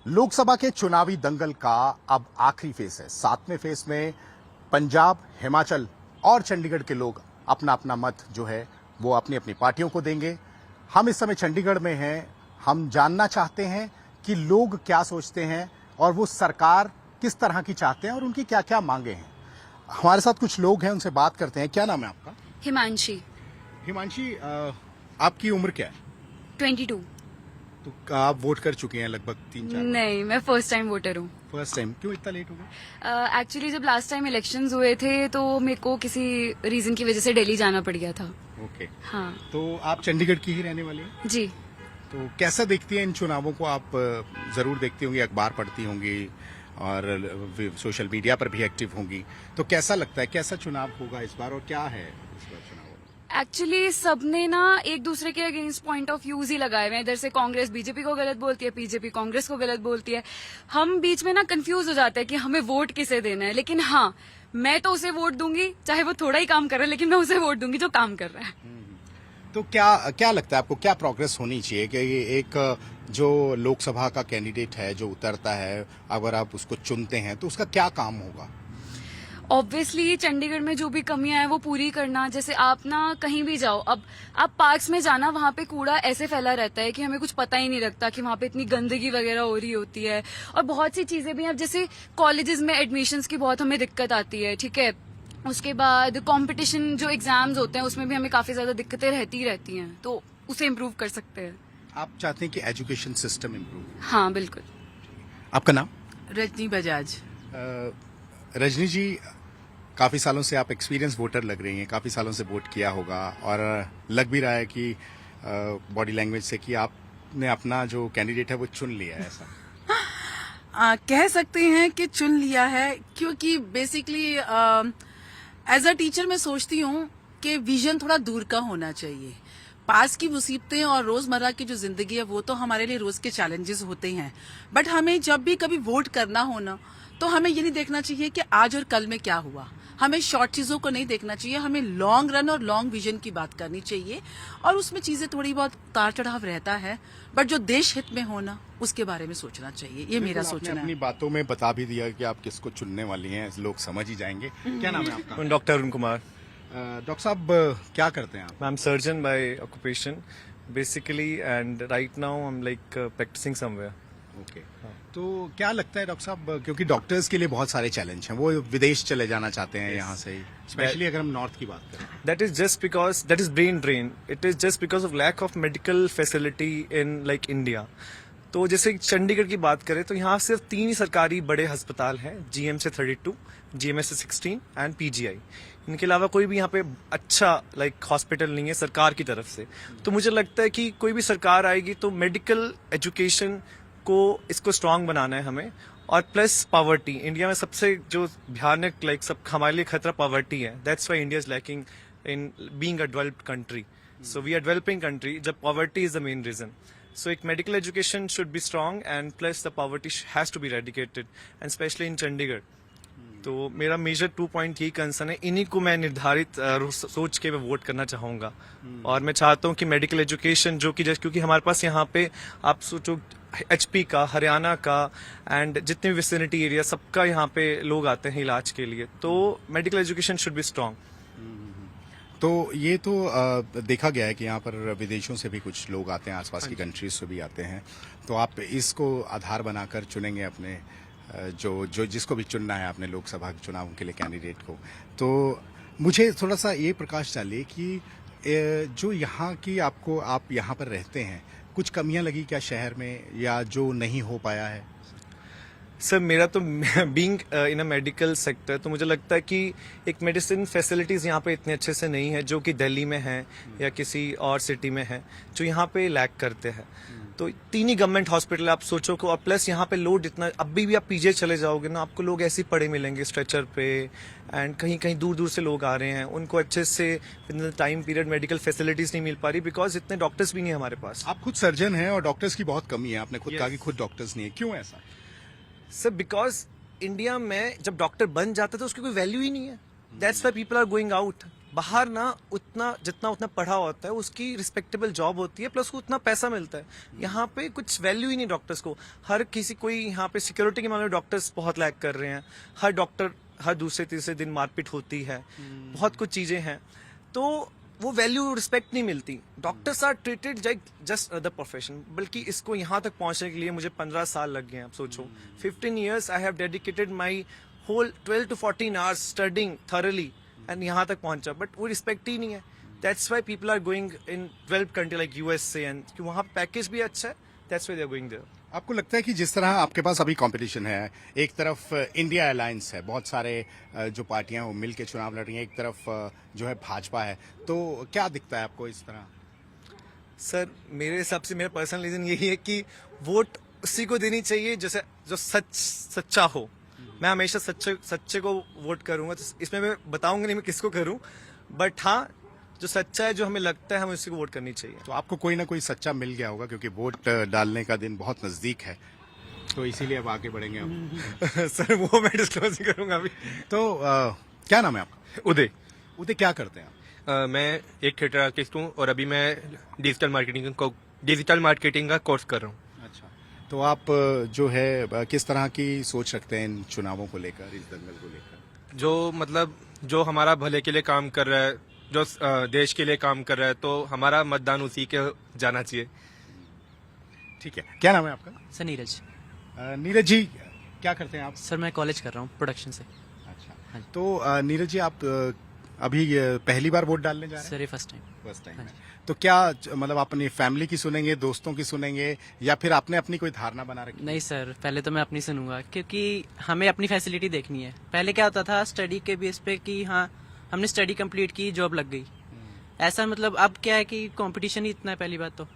लोकसभा के चुनावी दंगल का अब आखिरी फेस है। 7वें फेस में पंजाब, हिमाचल और चंडीगढ़ के लोग अपना अपना मत जो है वो अपनी अपनी पार्टियों को देंगे। हम इस समय चंडीगढ़ में हैं। हम जानना चाहते हैं कि लोग क्या सोचते हैं और वो सरकार किस तरह की चाहते हैं और उनकी क्या क्या मांगे हैं। हमारे साथ कुछ लोग हैं, उनसे बात करते हैं। क्या नाम है आपका? हिमांशी। हिमांशी, आपकी उम्र क्या है? 22। तो आप वोट कर चुके हैं लगभग 3-4 नहीं, मैं फर्स्ट टाइम वोटर हूँ। First time? क्यों इतना लेट हो गया? एक्चुअली जब लास्ट टाइम इलेक्शंस हुए थे तो मेरे को किसी रीजन की वजह से दिल्ली जाना पड़ गया था। ओके। हाँ तो आप चंडीगढ़ की ही रहने वाली हैं? जी। तो कैसा देखती हैं इन चुनावों को? आप जरूर देखती होंगी, अखबार पढ़ती होंगी और सोशल मीडिया पर भी एक्टिव होंगी। तो कैसा लगता है, कैसा चुनाव होगा इस बार और क्या है इस बार चुनाव? एक्चुअली सबने ना एक दूसरे के अगेंस्ट पॉइंट ऑफ व्यूज ही लगाए हुए हैं। इधर से कांग्रेस बीजेपी को गलत बोलती है, बीजेपी कांग्रेस को गलत बोलती है। हम बीच में ना कंफ्यूज हो जाते हैं कि हमें वोट किसे देना है। लेकिन हाँ, मैं तो उसे वोट दूंगी चाहे वो थोड़ा ही काम कर रहा है, लेकिन मैं उसे वोट दूंगी जो काम कर रहा है। तो क्या लगता है आपको, क्या प्रोग्रेस होनी चाहिए कि ये एक जो लोकसभा का कैंडिडेट है जो उतरता है, अगर आप उसको चुनते हैं तो उसका क्या काम होगा? ऑब्वियसली चंडीगढ़ में जो भी कमियां हैं वो पूरी करना। जैसे आप ना कहीं भी जाओ, अब आप पार्क्स में जाना, वहां पे कूड़ा ऐसे फैला रहता है कि हमें कुछ पता ही नहीं लगता कि वहां पे इतनी गंदगी वगैरह हो रही होती है। और बहुत सी चीजें भी हैं, अब जैसे कॉलेजेस में एडमिशन्स की बहुत हमें दिक्कत आती है, ठीक है। उसके बाद कंपटीशन जो एग्जाम्स होते हैं उसमें भी हमें काफी ज्यादा दिक्कतें रहती हैं, तो उसे इम्प्रूव कर सकते हैं। आप चाहते हैं कि एजुकेशन सिस्टम इम्प्रूव? हाँ बिल्कुल। आपका नाम? रजनी बजाज। रजनी जी, काफी सालों से आप एक्सपीरियंस वोटर लग रही हैं, काफी सालों से वोट किया होगा और लग भी रहा है कि बॉडी लैंग्वेज से कि आपने अपना जो कैंडिडेट है वो चुन लिया है, ऐसा? कह सकते हैं कि चुन लिया है, क्योंकि बेसिकली एज अ टीचर मैं सोचती हूँ कि विजन थोड़ा दूर का होना चाहिए। पास की मुसीबतें और रोजमर्रा की जो जिंदगी है वो तो हमारे लिए रोज के चैलेंजेस होते हैं, बट हमें जब भी कभी वोट करना हो ना, तो हमें ये नहीं देखना चाहिए कि आज और कल में क्या हुआ। हमें शॉर्ट चीजों को नहीं देखना चाहिए, हमें लॉन्ग रन और लॉन्ग विजन की बात करनी चाहिए। और उसमें चीजें थोड़ी बहुत उतार चढ़ाव रहता है, बट जो देश हित में हो ना उसके बारे में सोचना चाहिए। ये मेरा सोचना है। अपनी बातों में बता भी दिया कि आप किसको चुनने वाली हैं, लोग समझ ही जाएंगे। क्या नाम है आपका? डॉक्टर अरुण कुमार। डॉक्टर साहब, क्या करते हैं आप? I'm surgeon by occupation basically, and right now I'm like practicing somewhere. Okay. तो क्या लगता है डॉक्टर साहब, क्योंकि डॉक्टर्स के लिए बहुत सारे चैलेंज हैं, वो विदेश चले जाना चाहते हैं यहाँ से, स्पेशली अगर हम नॉर्थ की बात करें। That is just because that is brain drain. It is just because of lack of medical facility in like India. तो जैसे चंडीगढ़ की बात करें तो यहाँ सिर्फ 3 ही सरकारी बड़े अस्पताल हैं, GM से 32, GMS से 16 एंड PGI। इनके अलावा कोई भी यहाँ पे अच्छा हॉस्पिटल नहीं है सरकार की तरफ से। तो मुझे लगता है कि कोई भी सरकार आएगी तो मेडिकल एजुकेशन को इसको स्ट्रांग बनाना है हमें। और प्लस पॉवर्टी, इंडिया में सबसे जो भयानक सब हमारे लिए खतरा पॉवर्टी है। That's why India is lacking in being a developed country. So we are developing country, जब poverty is the main reason. So, एक medical education should be strong and plus the poverty has to be eradicated, and especially in Chandigarh. तो मेरा major 2 point यही concern है, इन्हीं को मैं निर्धारित सोच के मैं वोट करना चाहूंगा। और मैं चाहता हूँ कि मेडिकल एजुकेशन जो कि क्योंकि हमारे पास यहाँ पे आप सोचो HP का, हरियाणा का एंड जितने भी विसिनिटी एरिया सबका यहाँ पे लोग आते हैं इलाज के लिए, तो medical education should be strong. तो ये तो देखा गया है कि यहाँ पर विदेशों से भी कुछ लोग आते हैं, आसपास की कंट्रीज से भी आते हैं। तो आप इसको आधार बनाकर चुनेंगे अपने जो जिसको भी चुनना है अपने लोकसभा चुनाव के लिए कैंडिडेट को। तो मुझे थोड़ा सा ये प्रकाश डालिए कि जो यहाँ की आपको, आप यहाँ पर रहते हैं, कुछ कमियां लगी क्या शहर में, या जो नहीं हो पाया है? सर मेरा तो being in a medical sector, तो मुझे लगता है कि एक मेडिसिन फैसिलिटीज़ यहाँ पे इतने अच्छे से नहीं है जो कि दिल्ली में है या किसी और सिटी में है, जो यहाँ पे लैक करते हैं। तो 3 ही गवर्नमेंट हॉस्पिटल आप सोचो को, और प्लस यहाँ पे लोड इतना, अभी भी आप पीजे चले जाओगे ना, आपको लोग ऐसे ही पड़े मिलेंगे स्ट्रेचर पे, एंड कहीं कहीं दूर दूर से लोग आ रहे हैं, उनको अच्छे से with time period medical facilities नहीं मिल पा रही, बिकॉज इतने डॉक्टर्स भी नहीं है हमारे पास। आप खुद सर्जन हैं और डॉक्टर्स की बहुत कमी है, आपने खुद कहा कि खुद डॉक्टर्स नहीं है, क्यों ऐसा? सर बिकॉज इंडिया में जब डॉक्टर बन जाता है तो उसकी कोई वैल्यू ही नहीं है। That's why people are going out. बाहर ना उतना पढ़ा होता है उसकी रिस्पेक्टेबल जॉब होती है, प्लस उसको उतना पैसा मिलता है। यहाँ पे कुछ वैल्यू ही नहीं डॉक्टर्स को। हर किसी कोई यहाँ पे सिक्योरिटी के मामले में डॉक्टर्स बहुत लैक कर रहे हैं। हर डॉक्टर हर दूसरे तीसरे दिन मारपीट होती है, बहुत कुछ चीजें हैं, तो वो वैल्यू रिस्पेक्ट नहीं मिलती। Doctors are treated like just other profession. बल्कि इसको यहाँ तक पहुंचने के लिए मुझे 15 साल लग गए हैं। आप सोचो 15 years I have dedicated my whole 12 to 14 hours studying thoroughly and यहाँ तक पहुंचा, बट वो रिस्पेक्ट ही नहीं है। That's why people are going in developed country like USA and वहाँ पैकेज भी अच्छा है, that's why they are going there. आपको लगता है कि जिस तरह आपके पास अभी कंपटीशन है, एक तरफ इंडिया अलायंस है, बहुत सारे जो पार्टियां वो मिल के चुनाव लड़ रही हैं, एक तरफ जो है भाजपा है, तो क्या दिखता है आपको इस तरह? सर मेरे हिसाब से मेरा पर्सनल रीजन यही है कि वोट उसी को देनी चाहिए जैसे जो सच्चा हो। मैं हमेशा सच्चे को वोट करूंगा, तो इसमें मैं बताऊंगा नहीं मैं किसको करूं, बट हाँ जो सच्चा है, जो हमें लगता है हमें उसी को वोट करनी चाहिए। तो आपको कोई ना कोई सच्चा मिल गया होगा, क्योंकि वोट डालने का दिन बहुत नजदीक है, तो इसीलिए अब आगे बढ़ेंगे हम। सर वो मैं डिस्क्लोज नहीं करूंगा अभी। तो क्या नाम है आपका? उदय। उदय, क्या करते हैं आप? मैं एक थिएटर आर्टिस्ट हूँ और अभी मैं डिजिटल मार्केटिंग का कोर्स कर रहा हूँ। अच्छा, तो आप जो है किस तरह की सोच रखते हैं इन चुनावों को लेकर, इस दंगल को लेकर? जो मतलब जो हमारा भले के लिए काम कर रहा है, जो देश के लिए काम कर रहा है, तो हमारा मतदान उसी के जाना चाहिए। ठीक है, क्या नाम है आपका? सर नीरज। नीरज जी, क्या करते हैं आप? सर मैं कॉलेज कर रहा हूँ प्रोडक्शन से। अच्छा, हाँ जी। तो नीरज जी, आप अभी पहली बार वोट डालने जा रहे हैं? सर ये फर्स्ट टाइम। फर्स्ट टाइम हाँ है। तो क्या मतलब अपनी फैमिली की सुनेंगे, दोस्तों की सुनेंगे, या फिर आपने अपनी कोई धारणा बना रखी है? नहीं सर, पहले तो मैं अपनी सुनूंगा, क्योंकि हमें अपनी फैसिलिटी देखनी है। पहले क्या होता था स्टडी के बेस पे कि हाँ हमने स्टडी कंप्लीट की, जॉब लग गई, ऐसा मतलब अब क्या है कि कंपटीशन ही इतना है। पहली बात तो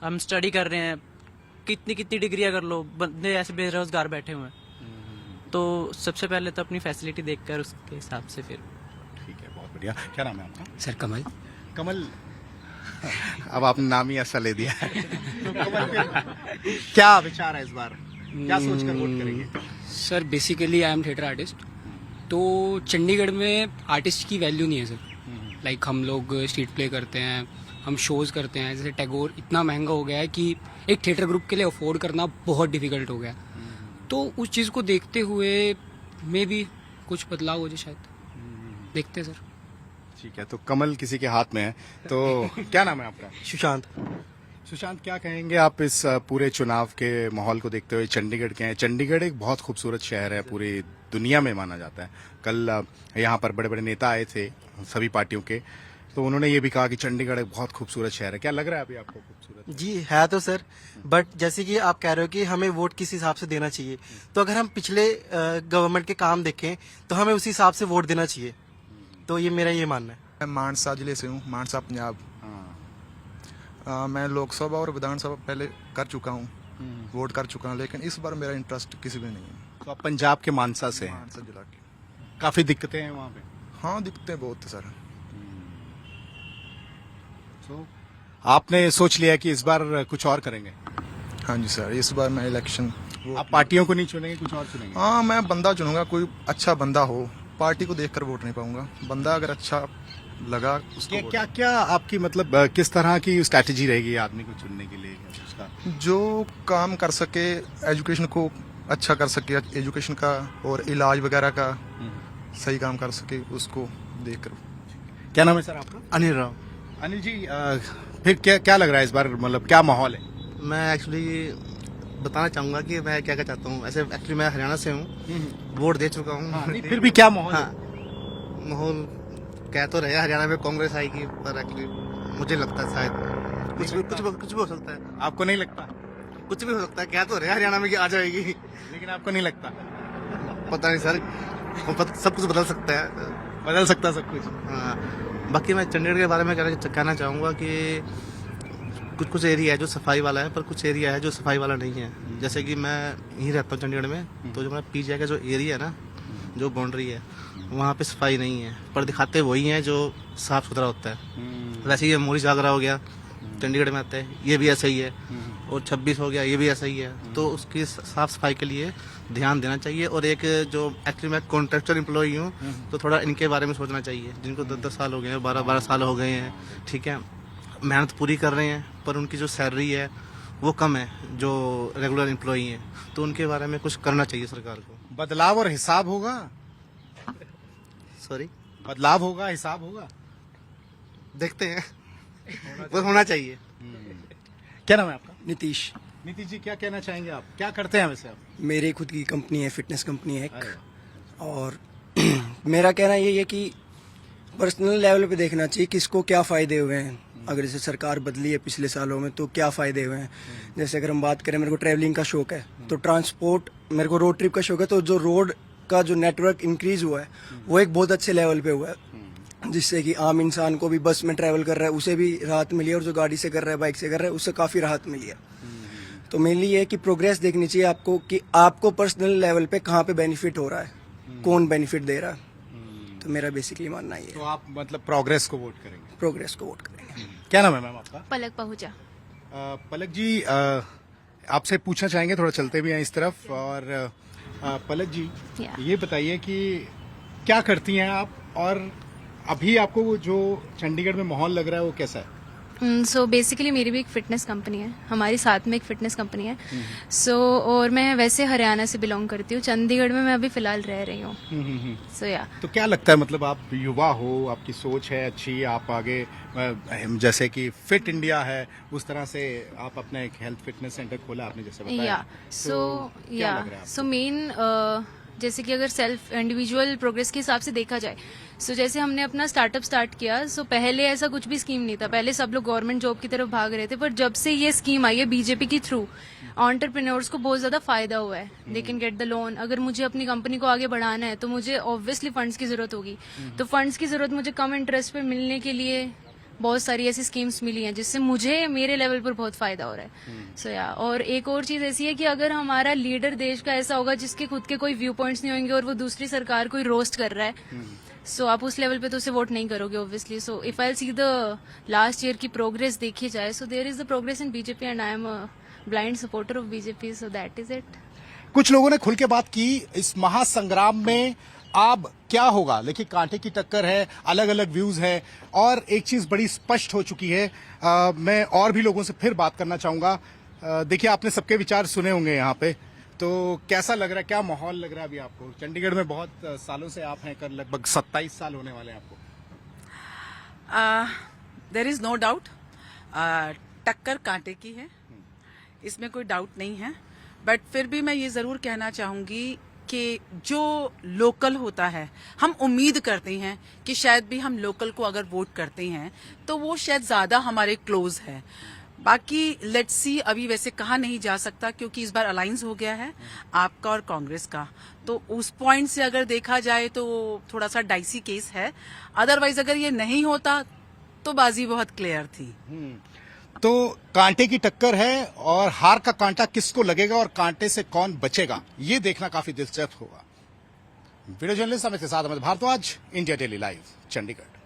हम स्टडी कर रहे हैं, कितनी डिग्रियां कर लो, बंदे ऐसे बेरोजगार बैठे हुए हैं। तो सबसे पहले तो अपनी फैसिलिटी देखकर उसके हिसाब से फिर। ठीक है, बहुत बढ़िया। क्या नाम है आपका? सर कमल। कमल, अब आपने नाम ही ऐसा ले दिया है। तो कमल, फिर क्या विचार है इस बार, क्या सोचकर वोट करेंगे? Sir basically I am theatre artist, तो चंडीगढ़ में आर्टिस्ट की वैल्यू नहीं है सर। लाइक हम लोग स्ट्रीट प्ले करते हैं, हम शोज करते हैं, जैसे टैगोर इतना महंगा हो गया है कि एक थिएटर ग्रुप के लिए अफोर्ड करना बहुत डिफिकल्ट हो गया। तो उस चीज़ को देखते हुए मे भी कुछ बदलाव हो जाए शायद, देखते हैं सर। ठीक है, तो कमल किसी के हाथ में है। तो क्या नाम है आपका? सुशांत। सुशांत, क्या कहेंगे आप इस पूरे चुनाव के माहौल को देखते हुए? चंडीगढ़ के हैं, चंडीगढ़ एक बहुत खूबसूरत शहर है, पूरी दुनिया में माना जाता है। कल यहाँ पर बड़े बड़े नेता आए थे सभी पार्टियों के, तो उन्होंने ये भी कहा कि चंडीगढ़ एक बहुत खूबसूरत शहर है। क्या लग रहा है अभी आपको खूबसूरत? जी है तो सर, बट जैसे कि आप कह रहे हो कि हमें वोट किस हिसाब से देना चाहिए, तो अगर हम पिछले गवर्नमेंट के काम देखें तो हमें उसी हिसाब से वोट देना चाहिए। तो ये मेरा ये मानना है। मैं मानसा जिले से हूँ, मानसा पंजाब। मैं लोकसभा और विधानसभा पहले कर चुका हूँ, वोट कर चुका हूँ, लेकिन इस बार मेरा इंटरेस्ट किसी में नहीं है। तो आप पंजाब के मानसा से हैं, मानसा जिला की। काफी दिक्कतें हैं वहाँ पे? हाँ, दिक्कतें बहुत है सर। तो आपने सोच लिया कि इस बार कुछ और करेंगे? हाँ जी सर, इस बार मैं इलेक्शन आप पार्टियों को नहीं चुनेंगे, कुछ और चुनेंगे? हाँ, मैं बंदा चुनूंगा, कोई अच्छा बंदा हो। पार्टी को देखकर वोट नहीं पाऊंगा, बंदा अगर अच्छा लगा उसको क्या वोट। क्या क्या आपकी मतलब किस तरह की स्ट्रैटेजी रहेगी आदमी को चुनने के लिए उसका? जो काम कर सके, एजुकेशन को अच्छा कर सके, एजुकेशन का और इलाज वगैरह का सही काम कर सके, उसको देखकर। क्या नाम है सर आपका? अनिल राव। अनिल जी, फिर क्या लग रहा है इस बार, मतलब क्या माहौल है? मैं एक्चुअली बताना चाहूंगा कि मैं क्या चाहता हूँ। ऐसे एक्चुअली मैं हरियाणा से हूँ, वोट दे चुका हूँ। फिर भी क्या माहौल? हाँ, माहौल कह तो रहे हरियाणा में कांग्रेस आएगी, पर एक्चुअली मुझे लगता है शायद कुछ भी हो सकता है। आपको नहीं लगता? कुछ भी हो सकता है, कह तो रहे हरियाणा में कि आ जाएगी, लेकिन आपको नहीं लगता? पता नहीं सर, सब कुछ बदल सकता है। बदल सकता सब कुछ। हाँ, बाकी मैं चंडीगढ़ के बारे में कहना चाहूँगा कि कुछ एरिया है जो सफाई वाला है, पर कुछ एरिया है जो सफाई वाला नहीं है। जैसे कि मैं यहीं रहता हूँ चंडीगढ़ में, तो जो हमारा पीजीआई का जो एरिया है ना, जो बाउंड्री है, वहाँ पे सफाई नहीं है, पर दिखाते वही हैं जो साफ सुथरा होता है। वैसे ही मोरी जागरा हो गया, चंडीगढ़ में आता है, ये भी ऐसा ही है। और 26 हो गया, ये भी ऐसा ही है। तो उसकी साफ सफाई के लिए ध्यान देना चाहिए। और एक जो एक्चुअली मैं कॉन्ट्रैक्चुअल एम्प्लॉई हूँ, तो थोड़ा इनके बारे में सोचना चाहिए, जिनको 10-10 साल हो गए हैं, 12-12 साल हो गए हैं, ठीक है, मेहनत पूरी कर रहे हैं, पर उनकी जो सैलरी है वो कम है जो रेगुलर एम्प्लॉई हैं। तो उनके बारे में कुछ करना चाहिए सरकार को। बदलाव और हिसाब होगा, सॉरी, बदलाव होगा, हिसाब होगा, देखते हैं, वो होना चाहिए। क्या नाम है आपका? नीतीश। नीतीश जी, क्या कहना चाहेंगे आप? क्या करते हैं वैसे आप? मेरी खुद की कंपनी है, फिटनेस कंपनी है एक। और मेरा कहना ये है कि पर्सनल लेवल पे देखना चाहिए किसको क्या फ़ायदे हुए हैं। अगर जैसे सरकार बदली है पिछले सालों में तो क्या फ़ायदे हुए हैं। जैसे अगर हम बात करें, मेरे को ट्रैवलिंग का शौक है, तो ट्रांसपोर्ट, मेरे को रोड ट्रिप का शौक है, तो जो रोड का जो नेटवर्क इंक्रीज हुआ है वो एक बहुत अच्छे लेवल पे हुआ है, जिससे कि आम इंसान को भी बस में ट्रैवल कर रहा है उसे भी राहत मिली है, और जो गाड़ी से कर रहा है, बाइक से कर रहा है, उससे काफ़ी राहत मिली है। तो मेनली ये है कि प्रोग्रेस देखनी चाहिए आपको कि आपको पर्सनल लेवल पे कहाँ पे बेनिफिट हो रहा है, कौन बेनिफिट दे रहा है। तो मेरा बेसिकली मानना ये तो है, आप मतलब प्रोग्रेस को वोट करेंगे? प्रोग्रेस को वोट करेंगे। क्या नाम है मैम आपका? पलक पहुंचा। पलक जी, आपसे पूछना चाहेंगे, थोड़ा चलते भी हैं इस तरफ। और पलक जी, ये बताइए कि क्या करती हैं आप, और अभी आपको वो जो चंडीगढ़ में माहौल लग रहा है वो कैसा है? सो बेसिकली मेरी भी एक फ़िटनेस कंपनी है, हमारी साथ में एक फ़िटनेस कंपनी है। सो और मैं वैसे हरियाणा से बिलोंग करती हूँ, चंडीगढ़ में मैं अभी फ़िलहाल रह रही हूँ। सो या तो क्या लगता है, मतलब आप युवा हो, आपकी सोच है अच्छी, आप आगे जैसे कि फिट इंडिया है उस तरह से आप अपना एक हेल्थ फिटनेस सेंटर खोला आपने, जैसे बताया। या सो मेन जैसे कि अगर सेल्फ इंडिविजुअल प्रोग्रेस के हिसाब से देखा जाए, सो जैसे हमने अपना स्टार्टअप स्टार्ट किया, सो पहले ऐसा कुछ भी स्कीम नहीं था, पहले सब लोग गवर्नमेंट जॉब की तरफ भाग रहे थे। पर जब से ये स्कीम आई है बीजेपी के थ्रू, एंटरप्रेन्योर्स को बहुत ज्यादा फायदा हुआ है। They can get the loan. अगर मुझे अपनी कंपनी को आगे बढ़ाना है तो मुझे ऑब्वियसली फंड्स की जरूरत होगी, तो फंड्स की जरूरत मुझे कम इंटरेस्ट पे मिलने के लिए बहुत सारी ऐसी स्कीम्स मिली हैं जिससे मुझे मेरे लेवल पर बहुत फायदा हो रहा है। सो या और एक और चीज ऐसी है कि अगर हमारा लीडर देश का ऐसा होगा जिसके खुद के कोई व्यू पॉइंट्स नहीं होंगे और वो दूसरी सरकार को रोस्ट कर रहा है, सो आप उस लेवल पे तो उसे वोट नहीं करोगे obviously. So if I see the last year की प्रोग्रेस देखी जाए, so there is the progress in BJP and I am a blind supporter of BJP, so that is it. कुछ लोगों ने खुल के बात की इस महासंग्राम में अब क्या होगा, लेकिन कांटे की टक्कर है, अलग अलग व्यूज है, और एक चीज बड़ी स्पष्ट हो चुकी है। मैं और भी लोगों से फिर बात करना चाहूंगा। देखिए, आपने सबके विचार सुने होंगे यहाँ पे, तो कैसा लग रहा है, क्या माहौल लग रहा है अभी आपको? चंडीगढ़ में बहुत सालों से आप हैं, कर लगभग 27 साल होने वाले हैं आपको। देयर इज नो डाउट, टक्कर कांटे की है, इसमें कोई डाउट नहीं है। बट फिर भी मैं ये जरूर कहना चाहूंगी कि जो लोकल होता है, हम उम्मीद करते हैं कि शायद भी हम लोकल को अगर वोट करते हैं तो वो शायद ज्यादा हमारे क्लोज है। बाकी लेट्स सी, अभी वैसे कहा नहीं जा सकता क्योंकि इस बार अलायंस हो गया है आपका और कांग्रेस का, तो उस पॉइंट से अगर देखा जाए तो थोड़ा सा डाइसी केस है। अदरवाइज अगर ये नहीं होता तो बाजी बहुत क्लियर थी। तो कांटे की टक्कर है, और हार का कांटा किसको लगेगा और कांटे से कौन बचेगा, ये देखना काफी दिलचस्प होगा। वीडियो जर्नलिस्ट अमित के साथ Amit Bhardwaj, India Daily Live, Chandigarh.